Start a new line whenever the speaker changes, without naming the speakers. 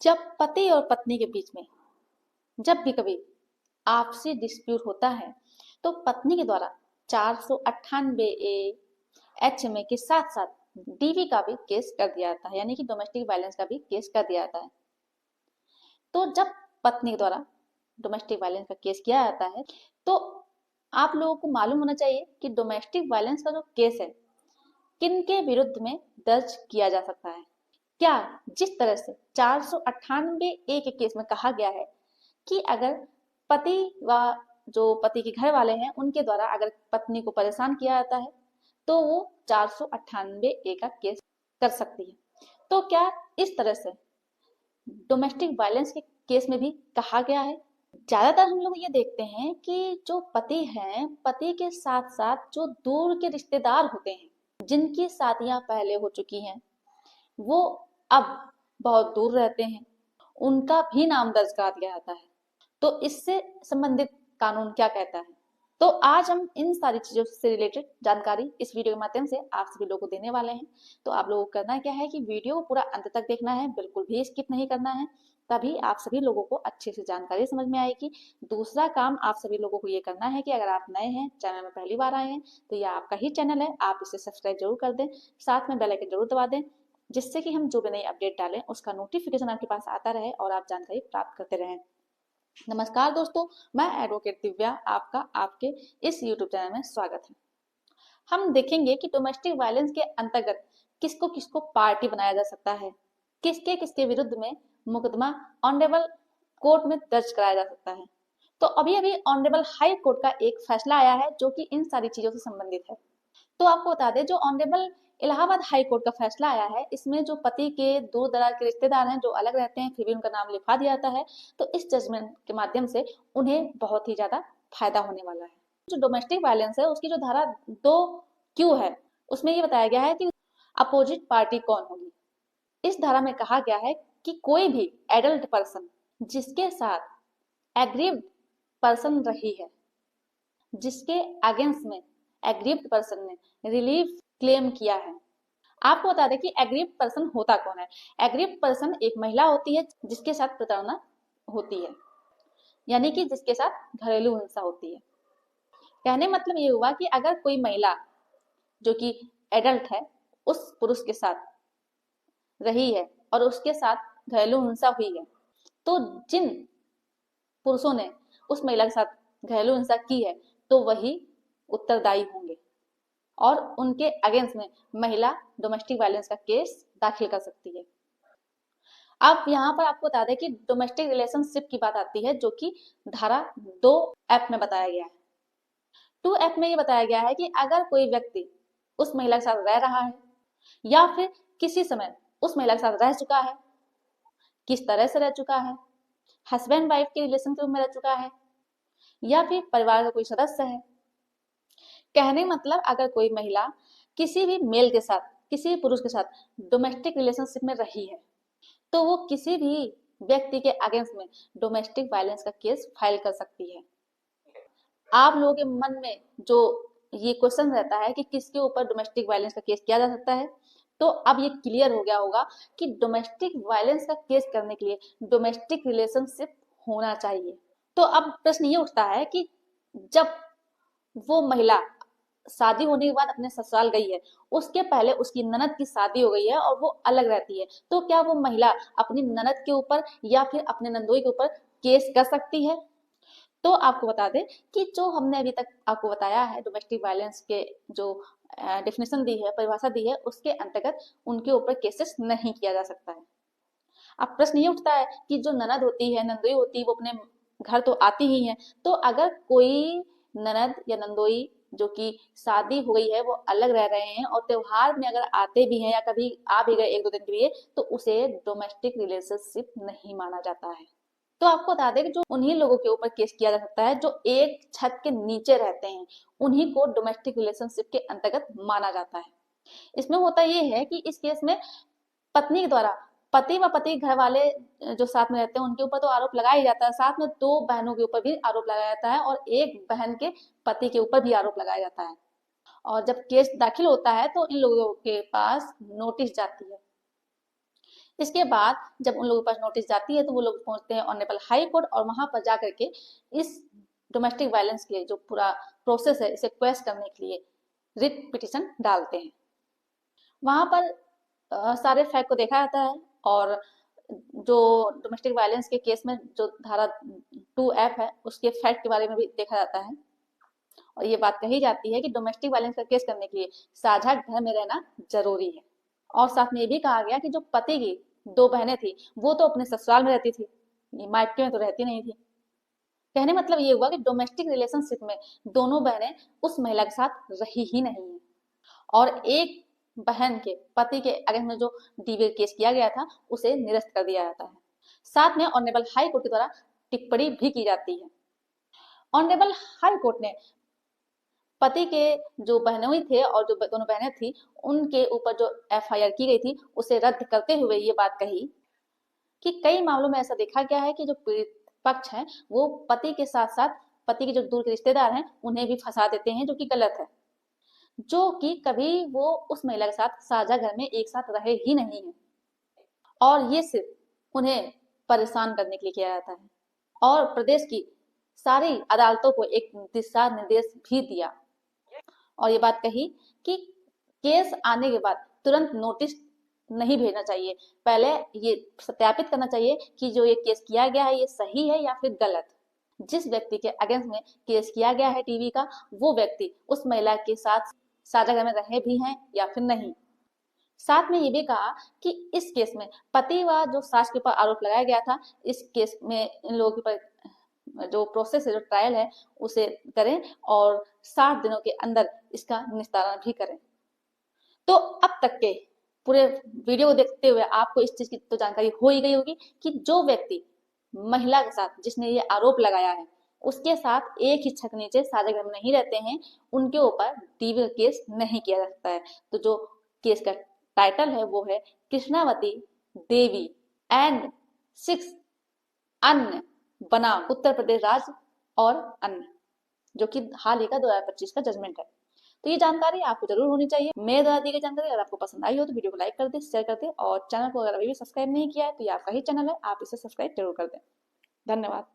जब पति और पत्नी के बीच में जब भी कभी आपसी डिस्प्यूट होता है तो पत्नी के द्वारा 498 ए HMA के साथ साथ DV का भी केस कर दिया जाता है, यानी कि डोमेस्टिक वायलेंस का भी केस कर दिया जाता है। तो जब पत्नी के द्वारा डोमेस्टिक वायलेंस का केस किया जाता है तो आप लोगों को मालूम होना चाहिए कि डोमेस्टिक वायलेंस का जो केस है किन के विरुद्ध में दर्ज किया जा सकता है। क्या जिस तरह से 498 ए के केस में कहा गया है कि अगर पति व जो पति के घर वाले हैं उनके द्वारा अगर पत्नी को परेशान किया जाता है तो वो 498 ए का केस कर सकती है, तो क्या इस तरह से डोमेस्टिक वायलेंस के केस में भी कहा गया है। ज्यादातर हम लोग ये देखते हैं कि जो पति हैं, पति के साथ साथ जो दूर के रिश्तेदार होते हैं जिनकी शादियां पहले हो चुकी हैं, वो अब बहुत दूर रहते हैं, उनका भी नाम दर्ज करा दिया जाता है। तो इससे संबंधित कानून क्या कहता है, तो आज हम इन सारी चीजों से रिलेटेड जानकारी इस वीडियो के माध्यम से आप सभी लोगों को देने वाले हैं। तो आप लोगों को करना क्या है कि वीडियो को पूरा अंत तक देखना है, बिल्कुल भी स्किप नहीं करना है, तभी आप सभी लोगों को अच्छे से जानकारी समझ में आएगी। दूसरा काम आप सभी लोगों को ये करना है कि अगर आप नए हैं, चैनल में पहली बार आए हैं, तो यह आपका ही चैनल है, आप इसे सब्सक्राइब जरूर कर दें, साथ में बेल आइकन जरूर दबा दें, जिससे कि हम जो भी नई अपडेट डालें उसका नोटिफिकेशन आपके पास आता रहे और आप जानकारी प्राप्त करते रहें। नमस्कार दोस्तों, मैं एडवोकेट दिव्या आपका आपके इस यूट्यूब चैनल में स्वागत है। हम देखेंगे कि डोमेस्टिक वायलेंस के अंतर्गत किसको किसको पार्टी बनाया जा सकता है, किसके किसके विरुद्ध में मुकदमा ऑनरेबल कोर्ट में दर्ज कराया जा सकता है। तो अभी अभी ऑनरेबल हाई कोर्ट का एक फैसला आया है जो कि इन सारी चीजों से संबंधित है। तो आपको बता दें, जो ऑनरेबल इलाहाबाद हाई कोर्ट का फैसला आया है, इसमें जो पति के दूर दराज के रिश्तेदार हैं जो अलग रहते हैं फिर भी उनका नाम लिखा दिया जाता है, तो इस जजमेंट के माध्यम से उन्हें बहुत ही ज्यादा फायदा होने वाला है। जो डोमेस्टिक वायलेंस है उसकी जो धारा 2Q है उसमें ये बताया गया है कि अपोजिट पार्टी कौन होगी। इस धारा में कहा गया है कि कोई भी एडल्ट पर्सन जिसके साथ एग्रीव्ड पर्सन रही है, जिसके अगेंस्ट में एग्रीव्ड पर्सन ने रिलीफ क्लेम किया है। आपको बता दें कि एग्रीव्ड पर्सन होता कौन है। एग्रीव्ड पर्सन एक महिला होती है जिसके साथ प्रताड़ना होती है, यानी कि जिसके साथ घरेलू हिंसा होती है। कहने मतलब ये हुआ कि अगर कोई महिला जो कि एडल्ट है उस पुरुष के साथ रही है और उसके साथ घरेलू हिंसा हुई है, तो जिन पुरुषों ने उस महिला के साथ घरेलू हिंसा की है तो वही उत्तरदायी होंगे और उनके अगेंस्ट में महिला डोमेस्टिक वायलेंस का केस दाखिल कर सकती है। अब यहाँ पर आपको बता दें कि डोमेस्टिक रिलेशनशिप की बात आती है जो कि धारा 2F में बताया गया है। 2F में ये बताया गया है कि अगर कोई व्यक्ति उस महिला के साथ रह रहा है या फिर किसी समय उस महिला के साथ रह चुका है, किस तरह से रह चुका है, हस्बैंड वाइफ के रिलेशनशिप में रह चुका है या फिर परिवार का कोई सदस्य है। कहने मतलब अगर कोई महिला किसी भी मेल के साथ, किसी भी पुरुष के साथ डोमेस्टिक रिलेशनशिप में रही है तो वो किसी भी व्यक्ति के अगेंस्ट में डोमेस्टिक वायलेंस का केस फाइल कर सकती है। आप लोगों के मन में जो ये क्वेश्चन रहता है कि किसके ऊपर डोमेस्टिक वायलेंस का केस किया जा सकता है, तो अब ये क्लियर हो गया होगा कि डोमेस्टिक वायलेंस का केस करने के लिए डोमेस्टिक रिलेशनशिप होना चाहिए। तो अब प्रश्न ये उठता है कि जब वो महिला शादी होने के बाद अपने ससुराल गई है, उसके पहले उसकी ननद की शादी हो गई है और वो अलग रहती है, तो क्या वो महिला अपनी ननद के ऊपर या फिर अपने नंदोई के ऊपर केस कर सकती है। तो आपको बता दें कि जो हमने अभी तक आपको बताया है डोमेस्टिक वायलेंस के जो डेफिनेशन दी है, परिभाषा दी है, उसके अंतर्गत उनके ऊपर केसेस नहीं किया जा सकता है। अब प्रश्न ये उठता है कि जो ननद होती है, नंदोई होती है, वो अपने घर तो आती ही है, तो अगर कोई ननद या नंदोई जो कि शादी हो गई है वो अलग रह रहे हैं और त्योहार में अगर आते भी हैं या कभी आ भी गए 1-2 दिन के लिए, तो उसे डोमेस्टिक रिलेशनशिप नहीं माना जाता है। तो आपको बता दें कि जो उन्हीं लोगों के ऊपर केस किया जा सकता है जो एक छत के नीचे रहते हैं, उन्हीं को डोमेस्टिक रिलेशनशिप के अंतर्गत माना जाता है। इसमें होता ये है कि इस केस में पत्नी के द्वारा पति व पति घर वाले जो साथ में रहते हैं उनके ऊपर तो आरोप लगाया ही जाता है, साथ में 2 बहनों के ऊपर भी आरोप लगाया जाता है और एक बहन के पति के ऊपर भी आरोप लगाया जाता है। और जब केस दाखिल होता है तो इन लोगों के पास नोटिस जाती है। इसके बाद जब उन लोगों के पास नोटिस जाती है तो वो लोग पहुंचते हैं ऑनरेबल हाई कोर्ट और वहां पर जा करके इस डोमेस्टिक वायलेंस के जो पूरा प्रोसेस है इसे क्वेश्चन करने के लिए रिट पिटिशन डालते हैं। वहां पर सारे फैक्ट को देखा जाता है और जो डोमेस्टिक वायलेंस के केस में जो धारा 2F है उसके फैक्ट के बारे में भी देखा जाता है और ये बात कही जाती है कि डोमेस्टिक वायलेंस का केस करने के लिए साझा घर में रहना जरूरी है। और साथ में ये भी कहा गया कि जो पति की 2 बहनें थी वो तो अपने ससुराल में रहती थी, मायके में तो रहती नहीं थी। कहने मतलब ये हुआ कि डोमेस्टिक रिलेशनशिप में दोनों बहनें उस महिला के साथ रही ही नहीं है और एक बहन के पति के अगेंस्ट में जो डीवीए केस किया गया था उसे निरस्त कर दिया जाता है। साथ में ऑनरेबल हाई कोर्ट के द्वारा टिप्पणी भी की जाती है। ऑनरेबल हाई कोर्ट ने पति के जो बहनोई थे और जो दोनों बहनें थी उनके ऊपर जो एफआईआर की गई थी उसे रद्द करते हुए ये बात कही कि कई मामलों में ऐसा देखा गया है कि जो पीड़ित पक्ष है वो पति के साथ साथ पति के जो दूर के रिश्तेदार हैं उन्हें भी फंसा देते हैं, जो कि गलत है, जो कि कभी वो उस महिला के साथ साझा घर में एक साथ रहे ही नहीं है और ये सिर्फ उन्हें परेशान करने के लिए किया जाता है। और प्रदेश की सारी अदालतों को एक दिशा निर्देश भी दिया और ये बात कही कि केस आने के बाद तुरंत नोटिस नहीं भेजना चाहिए, पहले ये सत्यापित करना चाहिए कि जो ये केस किया गया है ये सही है या फिर गलत। जिस व्यक्ति के अगेंस्ट में केस किया गया है टीवी का वो व्यक्ति उस महिला के साथ साझा घर में रहे भी हैं या फिर नहीं। साथ में ये भी कहा कि इस केस में पति व जो सास के ऊपर आरोप लगाया गया था इस केस में इन लोगों के ऊपर जो प्रोसेस है जो ट्रायल है उसे करें और 60 दिनों के अंदर इसका निस्तारण भी करें। तो अब तक के पूरे वीडियो को देखते हुए आपको इस चीज की तो जानकारी हो ही गई होगी कि जो व्यक्ति महिला के साथ जिसने ये आरोप लगाया है उसके साथ एक ही छत नीचे साझा घर में नहीं रहते हैं उनके ऊपर डीवी केस नहीं किया जा सकता है। तो जो केस का टाइटल है वो है कृष्णावती देवी एंड 6 अन्य बनाम उत्तर प्रदेश राज्य और अन्य, जो कि हाल ही का 2025 का जजमेंट है। तो ये जानकारी आपको जरूर होनी चाहिए। मेरे द्वारा दी गई जानकारी अगर आपको पसंद आई हो तो वीडियो को लाइक कर दे, शेयर कर दे और चैनल को अगर अभी भी सब्सक्राइब नहीं किया है तो ये आपका ही चैनल है, आप इसे सब्सक्राइब जरूर कर दें। धन्यवाद।